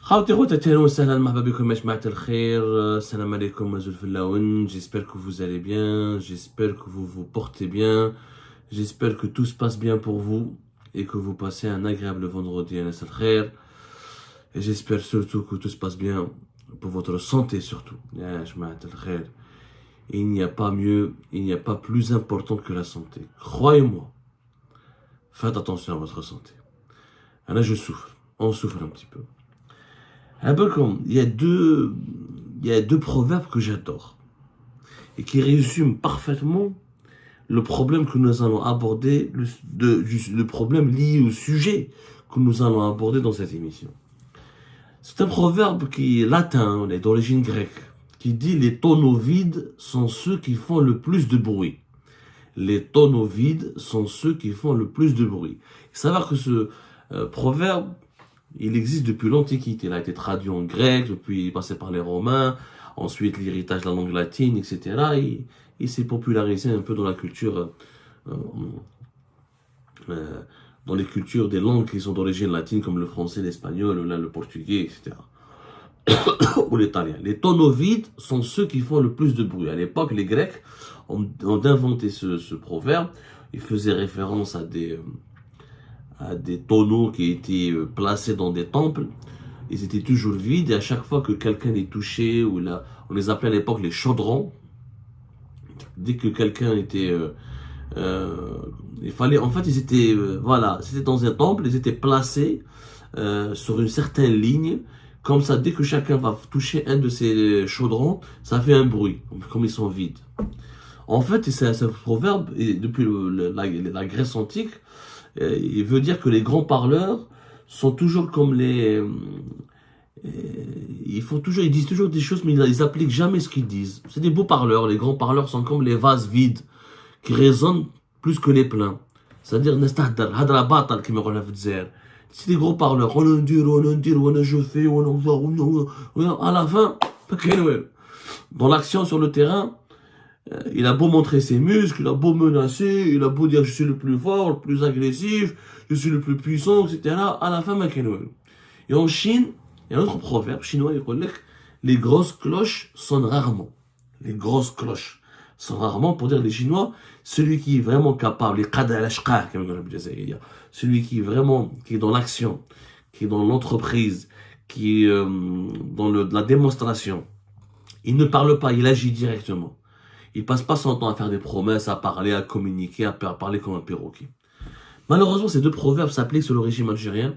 J'espère que vous allez bien, j'espère que vous vous portez bien, j'espère que tout se passe bien pour vous et que vous passez un agréable vendredi. Et j'espère surtout que tout se passe bien pour votre santé surtout. Il n'y a pas mieux, il n'y a pas plus important que la santé. Croyez-moi, faites attention à votre santé. Là, je souffre, on souffre un petit peu. Un peu comme, il y a deux proverbes que j'adore et qui résument parfaitement le problème que nous allons aborder, le problème lié au sujet que nous allons aborder dans cette émission. C'est un proverbe qui est latin, d'origine grecque, qui dit « Les tonneaux vides sont ceux qui font le plus de bruit ». Les tonneaux vides sont ceux qui font le plus de bruit. Il faut savoir que ce proverbe, il existe depuis l'Antiquité. Il a été traduit en grec, depuis il est passé par les Romains, ensuite l'héritage de la langue latine, etc. Il s'est popularisé un peu dans la culture, dans les cultures des langues qui sont d'origine latine, comme le français, l'espagnol, le portugais, etc. Ou l'italien. Les tonneaux vides sont ceux qui font le plus de bruit. À l'époque, les Grecs ont inventé ce proverbe. Ils faisaient référence à des tonneaux qui étaient placés dans des temples. Ils étaient toujours vides et à chaque fois que quelqu'un les touchait, on les appelait à l'époque les chaudrons. Dès que quelqu'un était... il fallait... En fait, ils étaient... voilà, c'était dans un temple, ils étaient placés sur une certaine ligne. Comme ça, dès que chacun va toucher un de ces chaudrons, ça fait un bruit, comme ils sont vides. En fait, c'est un proverbe, et depuis la Grèce antique, il veut dire que les grands parleurs sont toujours comme les... ils disent toujours des choses, mais ils appliquent jamais ce qu'ils disent. C'est des beaux parleurs, les grands parleurs sont comme les vases vides, qui résonnent plus que les pleins. C'est-à-dire, c'est des gros parleurs. On a dit, je fais, à la fin, dans l'action sur le terrain, il a beau montrer ses muscles, il a beau menacer, il a beau dire je suis le plus fort, le plus agressif, je suis le plus puissant, etc. À la fin, et en Chine, il y a un autre proverbe chinois, il dit les grosses cloches sonnent rarement. Les grosses cloches sonnent rarement pour dire les Chinois, celui qui est vraiment capable, celui qui est dans l'action, qui est dans l'entreprise, qui est dans la démonstration, il ne parle pas, il agit directement. Il passe pas son temps à faire des promesses, à parler, à communiquer, à parler comme un perroquet. Malheureusement, ces deux proverbes s'appliquent sur le régime algérien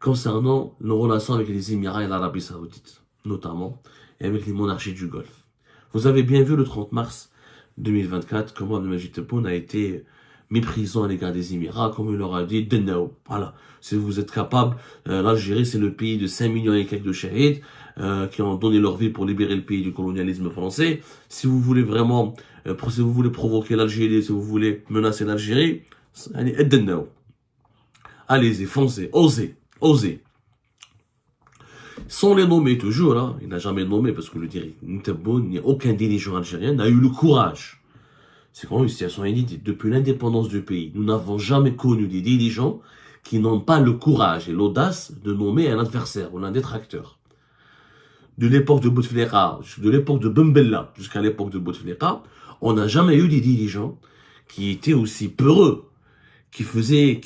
concernant nos relations avec les Émirats et l'Arabie Saoudite, notamment, et avec les monarchies du Golfe. Vous avez bien vu le 30 mars 2024 comment Abdelmajid Tebboune a été méprisant à l'égard des Émirats, comme il leur a dit, voilà, si vous êtes capable, l'Algérie c'est le pays de 5 millions et quelques de shahids, qui ont donné leur vie pour libérer le pays du colonialisme français. Si vous voulez vraiment, si vous voulez provoquer l'Algérie, si vous voulez menacer l'Algérie, allez-y, foncez, osez. Sans les nommer toujours, hein, il n'a jamais nommé parce que le Tebboune, il n'y a aucun dirigeant algérien n'a eu le courage. C'est quand même une situation inédite. Depuis l'indépendance du pays, nous n'avons jamais connu des dirigeants qui n'ont pas le courage et l'audace de nommer un adversaire ou un détracteur. De l'époque de Bouteflika, de l'époque de Bembella jusqu'à l'époque de Bouteflika, on n'a jamais eu des dirigeants qui étaient aussi peureux, qui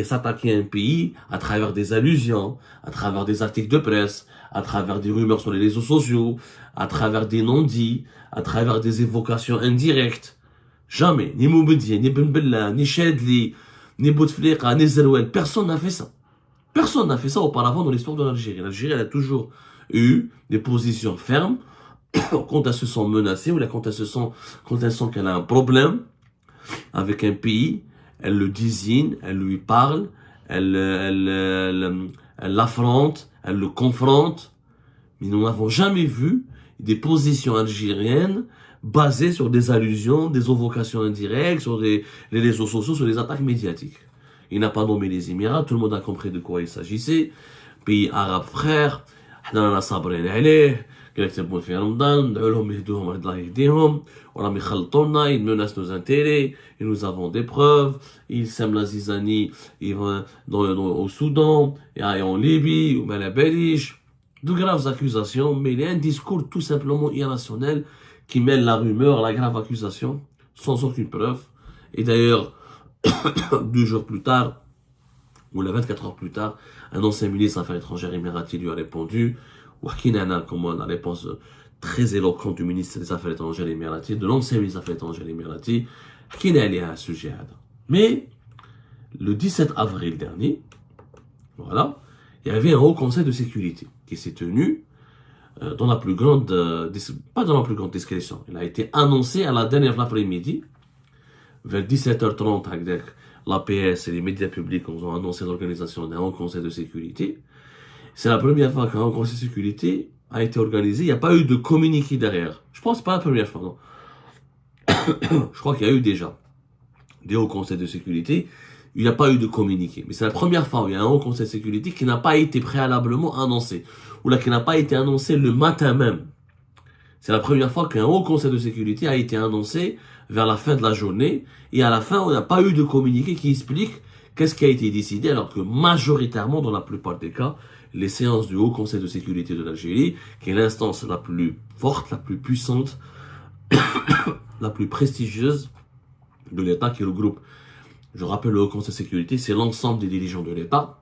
s'attaquaient à un pays à travers des allusions, à travers des articles de presse, à travers des rumeurs sur les réseaux sociaux, à travers des non-dits, à travers des évocations indirectes. Jamais, ni Moubedi, ni Bembella, ni Chedli, ni Bouteflika, ni Zerouel, personne n'a fait ça. Personne n'a fait ça auparavant dans l'histoire de l'Algérie. L'Algérie, elle a toujours eu des positions fermes quand elles se sont menacées ou quand elles sentent qu'elle a un problème avec un pays. Elle le désigne, elle lui parle, elle l'affronte, elle le confronte. Mais nous n'avons jamais vu des positions algériennes basées sur des allusions, des évocations indirectes, sur les réseaux sociaux, sur les attaques médiatiques. Il n'a pas nommé les Émirats, tout le monde a compris de quoi il s'agissait. Pays arabe frère, كيكتبون في رمضان ندعو لهم يهدوهم الله يهديهم وراهم يخلطونا ils menacent nos intérêts et nous avons des preuves ils sèment la zizanie ils vont au Soudan et en Libye ou à la Belgique de graves accusations, mais il y a un discours tout simplement irrationnel qui mêle la rumeur à la grave accusation, sans aucune preuve. Et d'ailleurs, 2 jours plus tard, ou 24 heures plus tard, un ancien ministre des Affaires étrangères émirati lui a répondu, comme la réponse très éloquente du ministre des Affaires étrangères émirati, de l'ancien ministre des Affaires étrangères émirati, qui n'est allé à un sujet. Mais, le 17 avril dernier, voilà, il y avait un haut conseil de sécurité qui s'est tenu dans la plus grande, pas dans la plus grande discrétion. Il a été annoncé à la dernière après-midi, vers 17h30, avec l'APS et les médias publics ont annoncé l'organisation d'un haut conseil de sécurité. C'est la première fois qu'un haut conseil de sécurité a été organisé. Il n'y a pas eu de communiqué derrière. Je pense pas la première fois, non. Je crois qu'il y a eu déjà des hauts conseils de sécurité. Il n'y a pas eu de communiqué. Mais c'est la première fois où il y a un haut conseil de sécurité qui n'a pas été préalablement annoncé. Ou là, qui n'a pas été annoncé le matin même. C'est la première fois qu'un haut conseil de sécurité a été annoncé vers la fin de la journée. Et à la fin, on n'a pas eu de communiqué qui explique qu'est-ce qui a été décidé, alors que majoritairement, dans la plupart des cas, les séances du Haut Conseil de sécurité de l'Algérie, qui est l'instance la plus forte, la plus puissante, la plus prestigieuse de l'État, qui regroupe, je rappelle, le Haut Conseil de sécurité, c'est l'ensemble des dirigeants de l'État,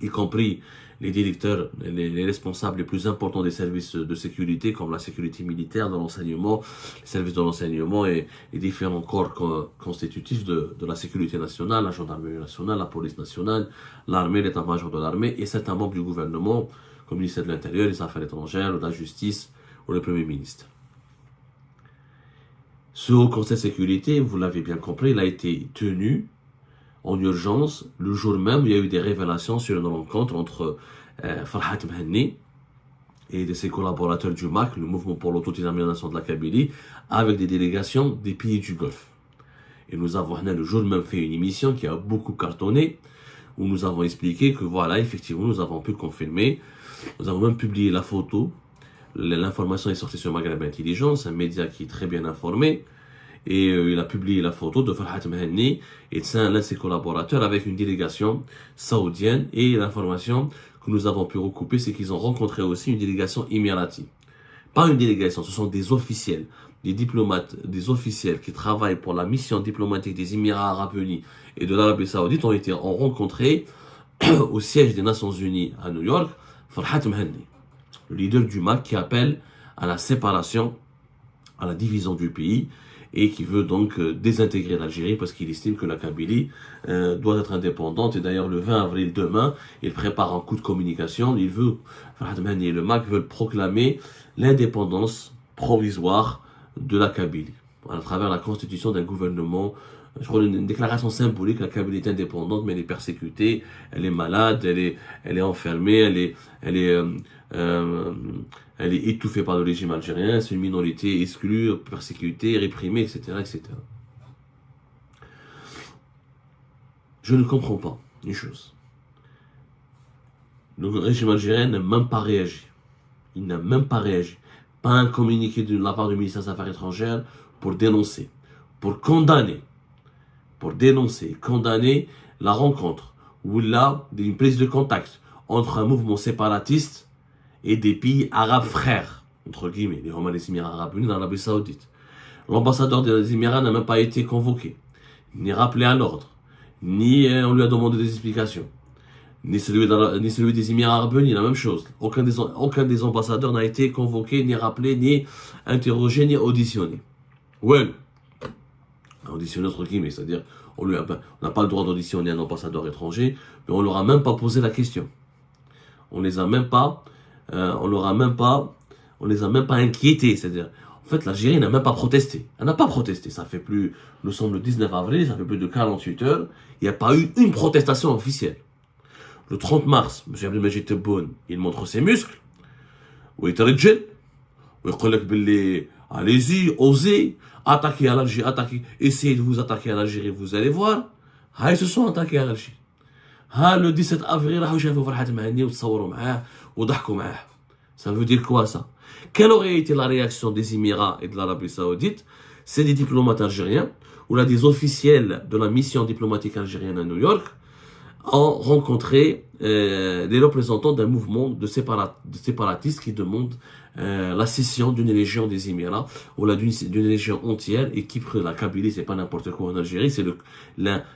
y compris les directeurs, les responsables les plus importants des services de sécurité, comme la sécurité militaire, de l'enseignement, les services de l'enseignement et les différents corps constitutifs de la sécurité nationale, la gendarmerie nationale, la police nationale, l'armée, l'état-major de l'armée et certains membres du gouvernement, comme le ministère de l'Intérieur, les Affaires étrangères, de la Justice ou le Premier ministre. Ce Haut Conseil de sécurité, vous l'avez bien compris, il a été tenu en urgence, le jour même où il y a eu des révélations sur une rencontre entre Farhat Mhenni et de ses collaborateurs du MAC, le mouvement pour l'autodétermination de la Kabylie, avec des délégations des pays du Golfe. Et nous avons le jour même fait une émission qui a beaucoup cartonné, où nous avons expliqué que voilà, effectivement, nous avons pu confirmer, nous avons même publié la photo, l'information est sortie sur Maghreb Intelligence, un média qui est très bien informé, et il a publié la photo de Farhat Mhenni et de l'un de ses collaborateurs avec une délégation saoudienne, et l'information que nous avons pu recouper, c'est qu'ils ont rencontré aussi une délégation émirati. Pas une délégation, ce sont des officiels, des diplomates, des officiels qui travaillent pour la mission diplomatique des Émirats Arabes Unis et de l'Arabie Saoudite ont rencontré au siège des Nations Unies à New York, Farhat Mhenni, le leader du MAC qui appelle à la séparation, à la division du pays, et qui veut donc désintégrer l'Algérie parce qu'il estime que la Kabylie doit être indépendante. Et d'ailleurs, le 20 avril demain, il prépare un coup de communication. Il veut, Farhat Mhenni et le MAC veulent proclamer l'indépendance provisoire de la Kabylie à travers la constitution d'un gouvernement. Je crois une déclaration symbolique. La Kabylie est indépendante, mais elle est persécutée, elle est malade, elle est enfermée, elle est étouffée par le régime algérien, c'est une minorité exclue, persécutée, réprimée, etc., etc. Je ne comprends pas une chose. Le régime algérien n'a même pas réagi. Il n'a même pas réagi. Pas un communiqué de la part du ministère des Affaires étrangères pour dénoncer, pour condamner, condamner la rencontre, ou là, une prise de contact entre un mouvement séparatiste et des pays arabes frères, entre guillemets, les Émirats Arabes Unis dans l'Arabie Saoudite. L'ambassadeur des Émirats n'a même pas été convoqué, ni rappelé à l'ordre, ni on lui a demandé des explications, ni celui des Émirats Arabes Unis, la même chose. Aucun des ambassadeurs n'a été convoqué, ni rappelé, ni interrogé, ni auditionné. Ouais, auditionné entre guillemets, c'est-à-dire on n'a pas le droit d'auditionner un ambassadeur étranger, mais on leur a même pas posé la question. On les a même pas inquiétés, c'est-à-dire, en fait, l'Algérie n'a même pas protesté. Elle n'a pas protesté. Nous sommes le 19 avril, ça fait plus de 48 heures, il n'y a pas eu une protestation officielle. Le 30 mars, M. Abdelmajid Tebboune, il montre ses muscles, ou il dit, allez-y, osez, attaquez à l'Algérie, essayez de vous attaquer à l'Algérie, vous allez voir. Ils se sont attaqués à l'Algérie. Le 17 avril, ça veut dire quoi ça? Quelle aurait été la réaction des Émirats et de l'Arabie Saoudite? C'est des diplomates algériens, ou là des officiels de la mission diplomatique algérienne à New York, ont rencontré les représentants d'un mouvement de séparatistes qui demandent la cession d'une région des Émirats, ou d'une région entière, et qui la Kabylie, c'est pas n'importe quoi en Algérie,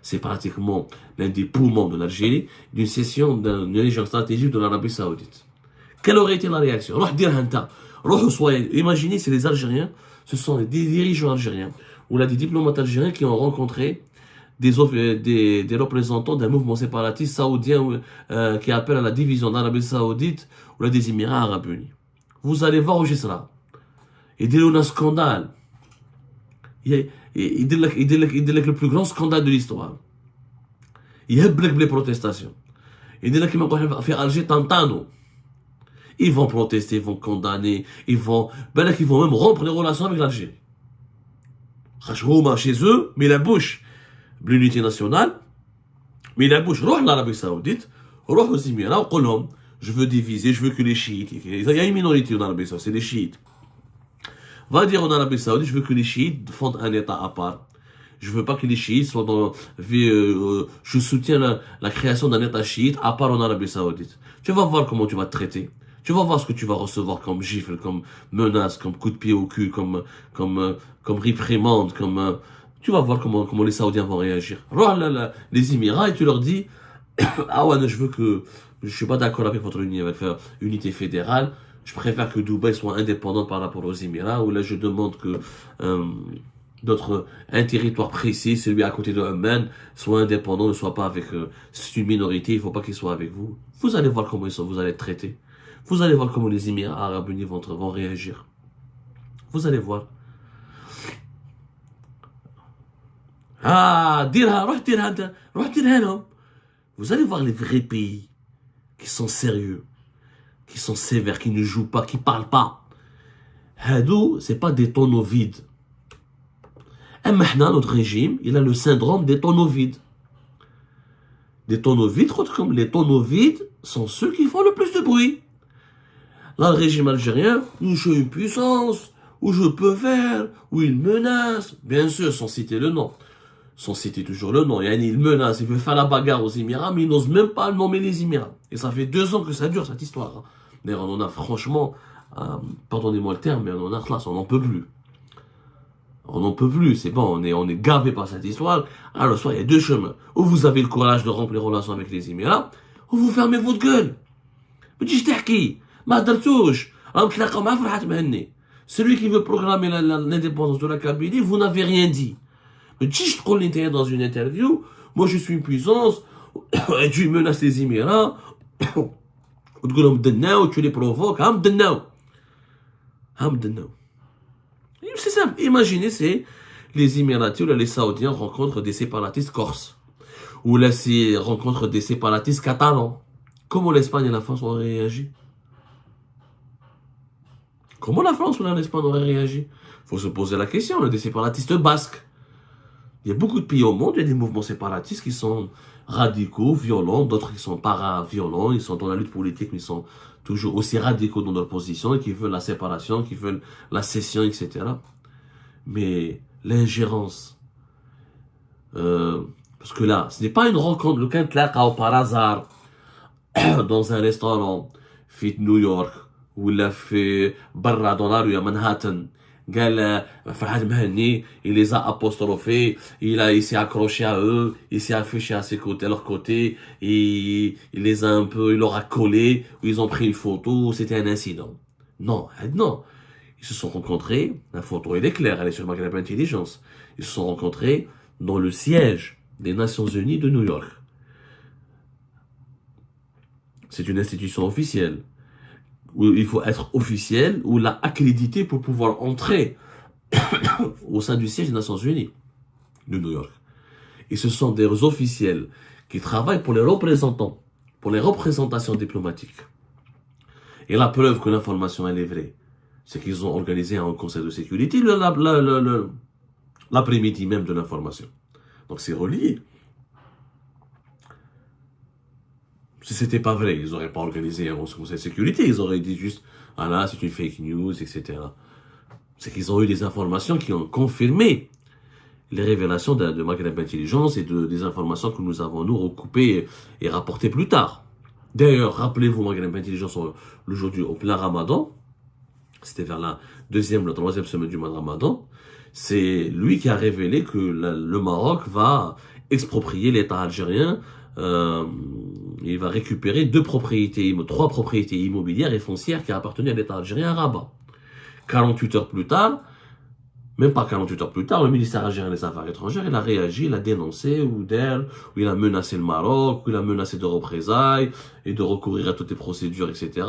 c'est pratiquement l'un des poumons de l'Algérie, d'une cession d'une région stratégique de l'Arabie Saoudite. Quelle aurait été la réaction? Imaginez, c'est les Algériens, ce sont des dirigeants algériens, ou là des diplomates algériens qui ont rencontré des représentants d'un mouvement séparatiste saoudien qui appelle à la division d'Arabie Saoudite ou là des Émirats Arabes Unis. Vous allez voir où j'y sera. Il dit un scandale. Il dit le plus grand scandale de l'histoire. Il y a les protestations. Il dit qu'il m'a fait Alger tantano. Ils vont protester, ils vont condamner, ils vont même rompre les relations avec l'Algérie. Chez eux, mais la bouche, l'unité nationale, mais la bouche, roh l'Arabie Saoudite, roh aux Émirats, je veux diviser, je veux que les chiites, il y a une minorité en Arabie Saoudite, c'est les chiites. Va dire en Arabie Saoudite, je veux que les chiites fondent un État à part. Je veux pas que les chiites soient dans... je soutiens la création d'un État chiite à part en Arabie Saoudite. Tu vas voir comment tu vas te traiter. Tu vas voir ce que tu vas recevoir comme gifle, comme menace, comme coup de pied au cul, comme réprimande, tu vas voir comment les Saoudiens vont réagir. Les Émirats et tu leur dis, ah ouais, je suis pas d'accord avec votre unité fédérale. Je préfère que Dubaï soit indépendant par rapport aux Émirats, où là je demande que un territoire précis, celui à côté de Oman, soit indépendant, ne soit pas avec c'est une minorité, il faut pas qu'il soit avec vous. Vous allez voir comment vous allez être traités. Vous allez voir comment les Émirats Arabes Unis vont réagir. Vous allez voir. Vous allez voir les vrais pays qui sont sérieux, qui sont sévères, qui ne jouent pas, qui parlent pas. Hadou, c'est pas des tonneaux vides. Et maintenant, notre régime, il a le syndrome des tonneaux vides. Des tonneaux vides, comme les tonneaux vides sont ceux qui font le plus de bruit. Là, le régime algérien, où j'ai une puissance, où je peux faire, où il menace, bien sûr, sans citer le nom. Sans citer toujours le nom. Il menace, il veut faire la bagarre aux Émirats, mais il n'ose même pas nommer les Émirats. Et ça fait 2 ans que ça dure, cette histoire. D'ailleurs, on en a franchement, pardonnez-moi le terme, mais on en a classe, on n'en peut plus. On n'en peut plus, c'est bon, on est gavé par cette histoire. Alors, soit il y a 2 chemins. Ou vous avez le courage de rompre les relations avec les Émirats, ou vous fermez votre gueule. Mais dis, je qui? Ma dartouche. Celui qui veut proclamer l'indépendance de la Kabylie, vous n'avez rien dit. Mais dis, je trouve l'intérêt dans une interview, moi je suis une puissance, et tu menaces les Émirats, tu les provoques, c'est simple, imaginez, c'est les Émiratis ou les Saoudiens rencontrent des séparatistes corses, ou là, rencontrent des séparatistes catalans. Comment l'Espagne et la France auraient réagi? Comment la France ou l'Espagne auraient réagi? Il faut se poser la question, des séparatistes basques. Il y a beaucoup de pays au monde, il y a des mouvements séparatistes qui sont radicaux, violents, d'autres qui sont para-violents, ils sont dans la lutte politique, mais ils sont toujours aussi radicaux dans leur position et qui veulent la séparation, qui veulent la cession, etc. Mais l'ingérence, parce que là, ce n'est pas une rencontre, le cas par hasard, dans un restaurant, fait New York, ou l'a fait barra dans la rue à Manhattan. Farhad Mahani, il les a apostrophés, il s'est accroché à eux, il s'est affiché à leur côté, et il les a il leur a collé, ou ils ont pris une photo, c'était un incident. Non, non. Ils se sont rencontrés, la photo elle est claire, elle est sur le Maghreb Intelligence. Ils se sont rencontrés dans le siège des Nations Unies de New York. C'est une institution officielle, où il faut être officiel, ou l'a accrédité pour pouvoir entrer au sein du siège des Nations Unies de New York. Et ce sont des officiels qui travaillent pour les représentants, pour les représentations diplomatiques. Et la preuve que l'information elle est vraie, c'est qu'ils ont organisé un conseil de sécurité l'après-midi même de l'information. Donc c'est relié. Si c'était pas vrai, ils n'auraient pas organisé un conseil de sécurité, ils auraient dit juste, ah là, c'est une fake news, etc. C'est qu'ils ont eu des informations qui ont confirmé les révélations de Maghreb Intelligence et des informations que nous avons, nous, recoupées et rapportées plus tard. D'ailleurs, rappelez-vous, Maghreb Intelligence, le jour au plein Ramadan, c'était vers la troisième semaine du mois de Ramadan, c'est lui qui a révélé que le Maroc va exproprier l'État algérien, il va récupérer trois propriétés immobilières et foncières qui appartenaient à l'État algérien à Rabat. 48 heures plus tard, même pas 48 heures plus tard, le ministère algérien des Affaires étrangères, il a réagi, il a dénoncé, ou il a menacé le Maroc, ou il a menacé de représailles, et de recourir à toutes les procédures, etc.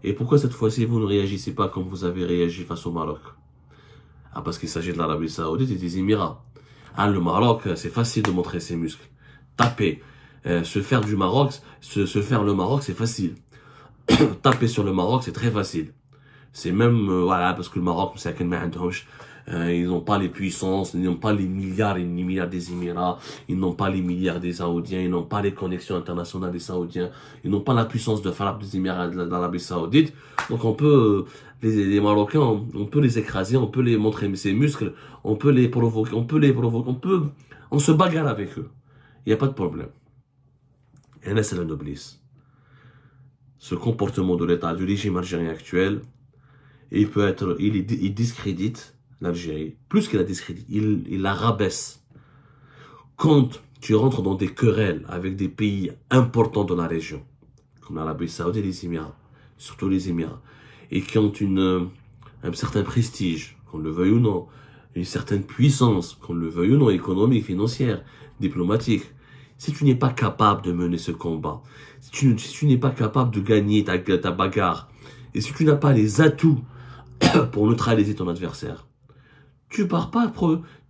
Et pourquoi cette fois-ci vous ne réagissez pas comme vous avez réagi face au Maroc? Ah, parce qu'il s'agit de l'Arabie Saoudite et des Émirats. Ah, le Maroc, c'est facile de montrer ses muscles. Taper. Se faire le Maroc, c'est facile. Taper sur le Maroc, c'est très facile. C'est même, voilà, parce que le Maroc, ils n'ont pas les puissances, ils n'ont pas les milliards et les milliards des Émirats, ils n'ont pas les milliards des Saoudiens, ils n'ont pas les connexions internationales des Saoudiens, ils n'ont pas la puissance de frappe des Émirats de l'Arabie Saoudite. Donc on peut, les Marocains, on peut les écraser, on peut les montrer ses muscles, on peut les provoquer, on se bagarre avec eux. Il n'y a pas de problème. Et là, c'est la noblesse. Ce comportement de l'État, du régime algérien actuel, il discrédite l'Algérie. Plus qu'il la discrédite, il la rabaisse. Quand tu rentres dans des querelles avec des pays importants de la région, comme l'Arabie Saoudite et les Émirats, surtout les Émirats, et qui ont un certain prestige, qu'on le veuille ou non, une certaine puissance, qu'on le veuille ou non, économique, financière, diplomatique, si tu n'es pas capable de mener ce combat, si tu n'es pas capable de gagner ta bagarre, et si tu n'as pas les atouts pour neutraliser ton adversaire, tu pars pas,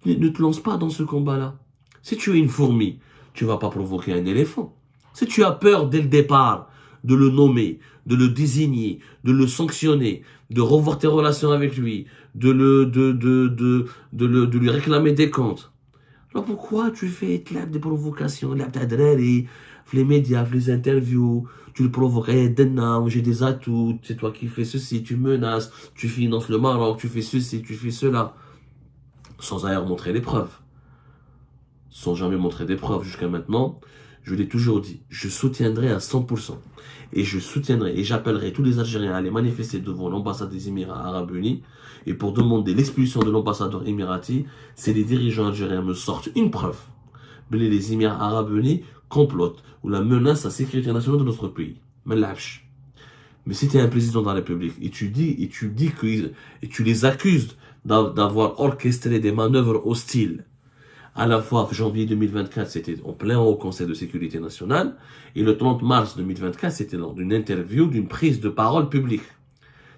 ne te lance pas dans ce combat-là. Si tu es une fourmi, tu vas pas provoquer un éléphant. Si tu as peur dès le départ de le nommer, de le désigner, de le sanctionner, de revoir tes relations avec lui, de lui réclamer des comptes, alors pourquoi tu fais des provocations, les médias, les interviews, tu le provoques, j'ai des atouts, c'est toi qui fais ceci, tu menaces, tu finances le Maroc, tu fais ceci, tu fais cela, sans ailleurs montrer les preuves. Sans jamais montrer des preuves jusqu'à maintenant, je l'ai toujours dit, je soutiendrai à 100%. Et je soutiendrai et j'appellerai tous les Algériens à aller manifester devant l'ambassade des Émirats Arabes Unis. Et pour demander l'expulsion de l'ambassadeur émirati, si les dirigeants algériens me sortent une preuve, les Émirats Arabes Unis complotent ou la menacent la sécurité nationale de notre pays. Mais si tu es un président de la République et tu les accuses d'avoir orchestré des manœuvres hostiles, à la fois janvier 2024, c'était en plein au Conseil de sécurité nationale, et le 30 mars 2024, c'était lors d'une interview, d'une prise de parole publique.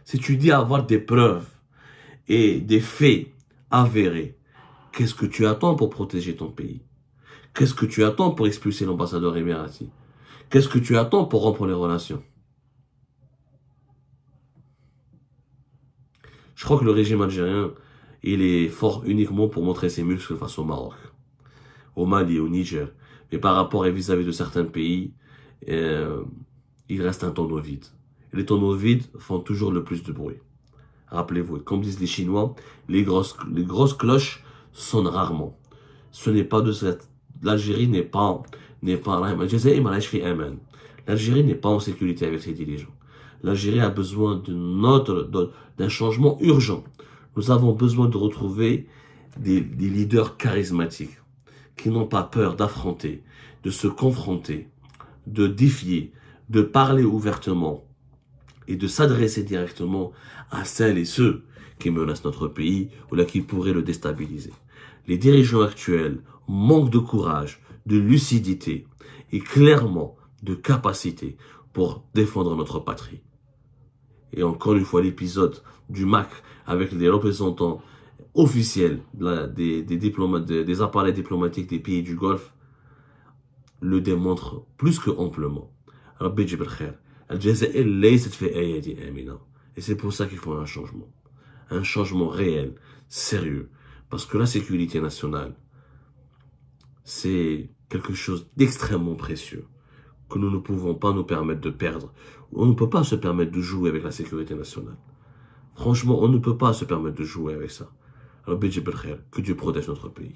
Si tu dis avoir des preuves et des faits avérés, qu'est-ce que tu attends pour protéger ton pays? Qu'est-ce que tu attends pour expulser l'ambassadeur émirati? Qu'est-ce que tu attends pour rompre les relations? Je crois que le régime algérien, il est fort uniquement pour montrer ses muscles face au Maroc, au Mali, au Niger. Mais par rapport et vis-à-vis de certains pays, il reste un tonneau vide. Et les tonneaux vides font toujours le plus de bruit. Rappelez-vous, comme disent les Chinois, les grosses cloches sonnent rarement. Ce n'est pas de cette... L'Algérie n'est pas... L'Algérie n'est pas en sécurité avec ses dirigeants. L'Algérie a besoin d'un changement urgent. Nous avons besoin de retrouver des leaders charismatiques qui n'ont pas peur d'affronter, de se confronter, de défier, de parler ouvertement et de s'adresser directement à celles et ceux qui menacent notre pays ou là qui pourraient le déstabiliser. Les dirigeants actuels manquent de courage, de lucidité et clairement de capacité pour défendre notre patrie. Et encore une fois, l'épisode du MAC avec les représentants officiels des appareils diplomatiques des pays du Golfe le démontre plus que amplement. Et c'est pour ça qu'il faut un changement réel, sérieux, parce que la sécurité nationale, c'est quelque chose d'extrêmement précieux que nous ne pouvons pas nous permettre de perdre. On ne peut pas se permettre de jouer avec la sécurité nationale. Franchement, on ne peut pas se permettre de jouer avec ça. Rabbi Jibel Khair, que Dieu protège notre pays.